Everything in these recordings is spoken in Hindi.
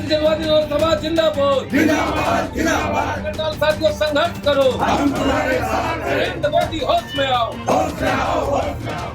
भारतीय जनता पार्टी समाज जिंदाबाद जिंदाबाद जिंदाबाद। करनाल साथियों संघर्ष करो, हम तुम्हारे साथ हैं। नरेंद्र मोदी होश में आओ, होश में आओ, होश में आओ।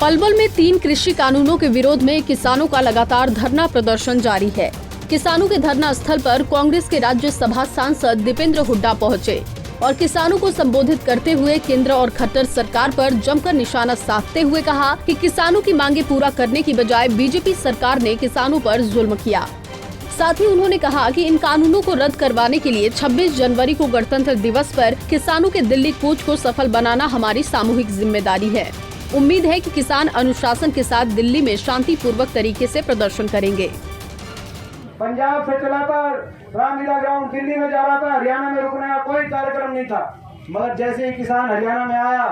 पलवल में 3 कृषि कानूनों के विरोध में किसानों का लगातार धरना प्रदर्शन जारी है। किसानों के धरना स्थल पर कांग्रेस के राज्यसभा सांसद दीपेंद्र हुड्डा पहुंचे और किसानों को संबोधित करते हुए केंद्र और खट्टर सरकार पर जमकर निशाना साधते हुए कहा कि किसानों की मांगे पूरा करने की बजाय बीजेपी सरकार ने किसानों पर जुल्म किया। साथ ही उन्होंने कहा कि इन कानूनों को रद्द करवाने के लिए 26 जनवरी को गणतंत्र दिवस पर किसानों के दिल्ली कूच को सफल बनाना हमारी सामूहिक जिम्मेदारी है। उम्मीद है कि किसान अनुशासन के साथ दिल्ली में शांतिपूर्वक तरीके से प्रदर्शन करेंगे। पंजाब से चला कर रामलीला ग्राउंड दिल्ली में जा रहा था, हरियाणा में रुकने का कोई कार्यक्रम नहीं था, मगर जैसे ही किसान हरियाणा में आया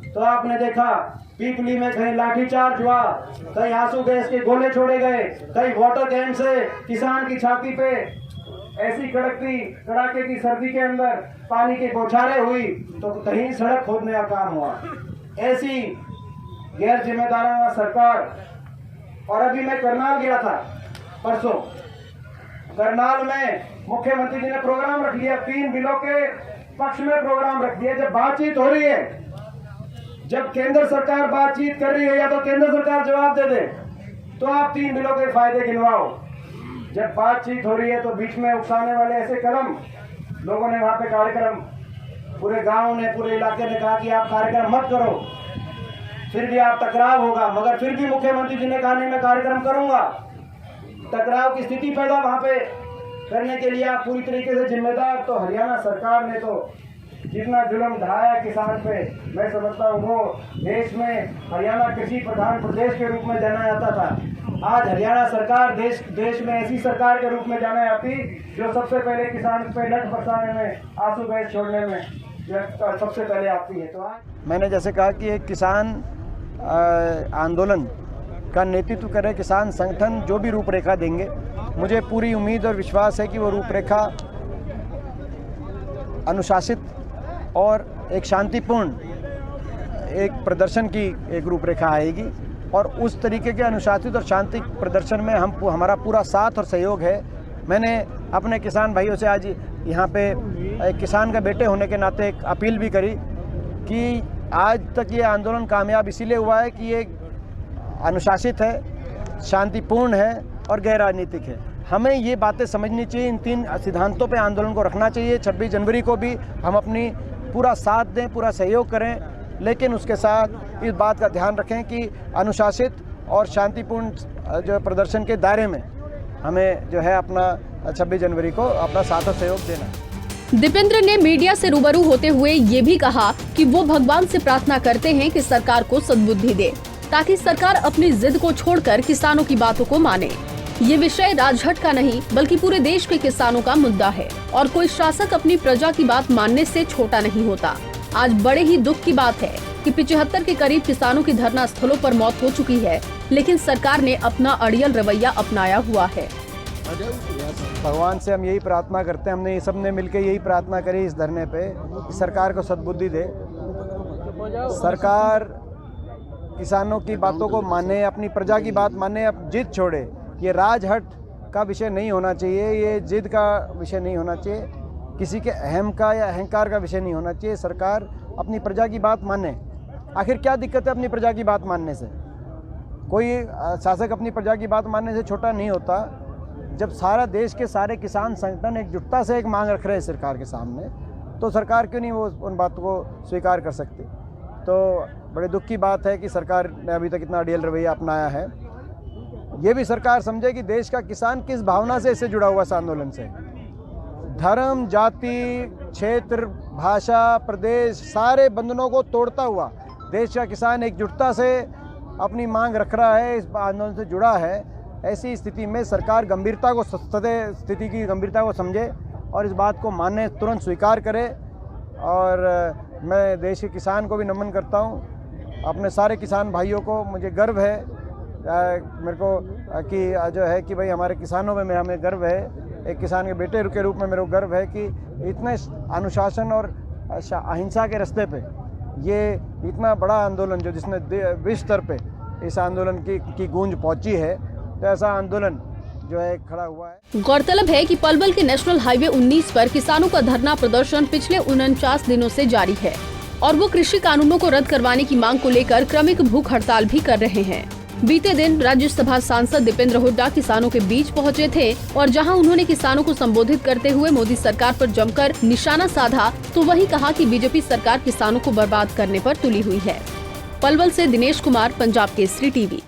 तो आपने देखा पीपली में कहीं लाठीचार्ज हुआ, कहीं आंसू गैस के गोले छोड़े गए, कहीं वाटर कैन से किसान की छाती पे ऐसी कड़ाके की सर्दी के अंदर पानी की बौछारें हुई, तो कहीं सड़क खोदने का काम हुआ। ऐसी गैर जिम्मेदाराना सरकार। और अभी मैं करनाल गया था परसों, करनाल में मुख्यमंत्री जी ने प्रोग्राम रख लिया, 3 बिलों के पक्ष में प्रोग्राम रख दिया। जब बातचीत हो रही है, जब केंद्र सरकार बातचीत कर रही है या तो केंद्र सरकार जवाब दे दे तो आप 3 बिलों के फायदे गिनवाओ। जब बातचीत हो रही है तो बीच में उकसाने वाले ऐसे कदम, लोगों ने वहां पे कार्यक्रम, पूरे गांव ने, पूरे इलाके ने कहा कि आप कार्यक्रम मत करो, फिर भी आप टकराव होगा, मगर फिर भी मुख्यमंत्री जी ने कहा नहीं मैं कार्यक्रम करूंगा। टकराव की स्थिति पैदा वहां पे करने के लिए आप पूरी तरीके से जिम्मेदार। तो हरियाणा सरकार ने तो जितना जुल्म ढाया किसान पे, मैं समझता हूँ वो देश में हरियाणा कृषि प्रधान प्रदेश के रूप में जाना जाता था। आज हरियाणा सरकार देश में ऐसी सरकार के रूप में जाना जाती जो सबसे पहले किसान पे लठ बरसाने में, आंसू गैस छोड़ने में सबसे पहले आती है। तो आज मैंने जैसे कहा कि एक किसान आंदोलन का नेतृत्व करे किसान संगठन, जो भी रूपरेखा देंगे, मुझे पूरी उम्मीद और विश्वास है कि वो रूपरेखा अनुशासित और एक शांतिपूर्ण एक प्रदर्शन की एक रूपरेखा आएगी। और उस तरीके के अनुशासित और शांति प्रदर्शन में हमारा पूरा साथ और सहयोग है। मैंने अपने किसान भाइयों से आज यहाँ पे एक किसान का बेटे होने के नाते एक अपील भी करी कि आज तक ये आंदोलन कामयाब इसीलिए हुआ है कि ये अनुशासित है, शांतिपूर्ण है और गैर राजनीतिक है। हमें ये बातें समझनी चाहिए, इन 3 सिद्धांतों पे आंदोलन को रखना चाहिए। 26 जनवरी को भी हम अपनी पूरा साथ दें, पूरा सहयोग करें, लेकिन उसके साथ इस बात का ध्यान रखें कि अनुशासित और शांतिपूर्ण जो प्रदर्शन के दायरे में हमें जो है अपना 26 जनवरी को अपना साथ और सहयोग देना है। दीपेंद्र ने मीडिया से रूबरू होते हुए ये भी कहा कि वो भगवान से प्रार्थना करते हैं कि सरकार को सद्बुद्धि दे, ताकि सरकार अपनी जिद को छोड़कर किसानों की बातों को माने। ये विषय राजहट का नहीं बल्कि पूरे देश के किसानों का मुद्दा है और कोई शासक अपनी प्रजा की बात मानने से छोटा नहीं होता। आज बड़े ही दुख की बात है कि 75 के करीब किसानों की धरना स्थलों पर मौत हो चुकी है, लेकिन सरकार ने अपना अड़ियल रवैया अपनाया हुआ है। भगवान से हम यही प्रार्थना करते हैं, हमने सबने मिलकर यही प्रार्थना करी इस धरने पे कि सरकार को सद्बुद्धि दे, सरकार किसानों की बातों को माने, अपनी प्रजा की बात माने, अब जिद छोड़े। ये राजहट का विषय नहीं होना चाहिए, ये जिद का विषय नहीं होना चाहिए, किसी के अहम का या अहंकार का विषय नहीं होना चाहिए। सरकार अपनी प्रजा की बात माने। आखिर क्या दिक्कत है अपनी प्रजा की बात मानने से? कोई शासक अपनी प्रजा की बात मानने से छोटा नहीं होता। जब सारा देश के सारे किसान संगठन एकजुटता से एक मांग रख रहे हैं सरकार के सामने, तो सरकार क्यों नहीं वो उन बातों को स्वीकार कर सकती? तो बड़े दुख की बात है कि सरकार ने अभी तक इतना अड़ियल रवैया अपनाया है। ये भी सरकार समझे कि देश का किसान किस भावना से इससे जुड़ा हुआ इस आंदोलन से। धर्म, जाति, क्षेत्र, भाषा, प्रदेश, सारे बंधनों को तोड़ता हुआ देश का किसान एकजुटता से अपनी मांग रख रहा है, इस आंदोलन से जुड़ा है। ऐसी स्थिति में सरकार गंभीरता को, स्थिति की गंभीरता को समझे और इस बात को माने, तुरंत स्वीकार करे। और मैं देश के किसान को भी नमन करता हूँ, अपने सारे किसान भाइयों को। मुझे गर्व है मेरे को कि जो है कि भाई हमारे किसानों में हमें गर्व है एक किसान के बेटे के रूप में मेरे को गर्व है कि इतने अनुशासन और अहिंसा के रास्ते पे ये इतना बड़ा आंदोलन जो जिसने विश्व स्तर पे इस आंदोलन की गूंज पहुंची है, तो ऐसा आंदोलन जो है खड़ा हुआ है। गौरतलब है कि पलवल के नेशनल हाईवे 19 पर किसानों का धरना प्रदर्शन पिछले 49 दिनों से जारी है और वो कृषि कानूनों को रद्द करवाने की मांग को लेकर क्रमिक भूख हड़ताल भी कर रहे हैं। बीते दिन राज्यसभा सांसद दीपेंद्र हुड्डा किसानों के बीच पहुंचे थे और जहां उन्होंने किसानों को संबोधित करते हुए मोदी सरकार पर जमकर निशाना साधा, तो वही कहा कि बीजेपी सरकार किसानों को बर्बाद करने पर तुली हुई है। पलवल से दिनेश कुमार, पंजाब केसरी टीवी।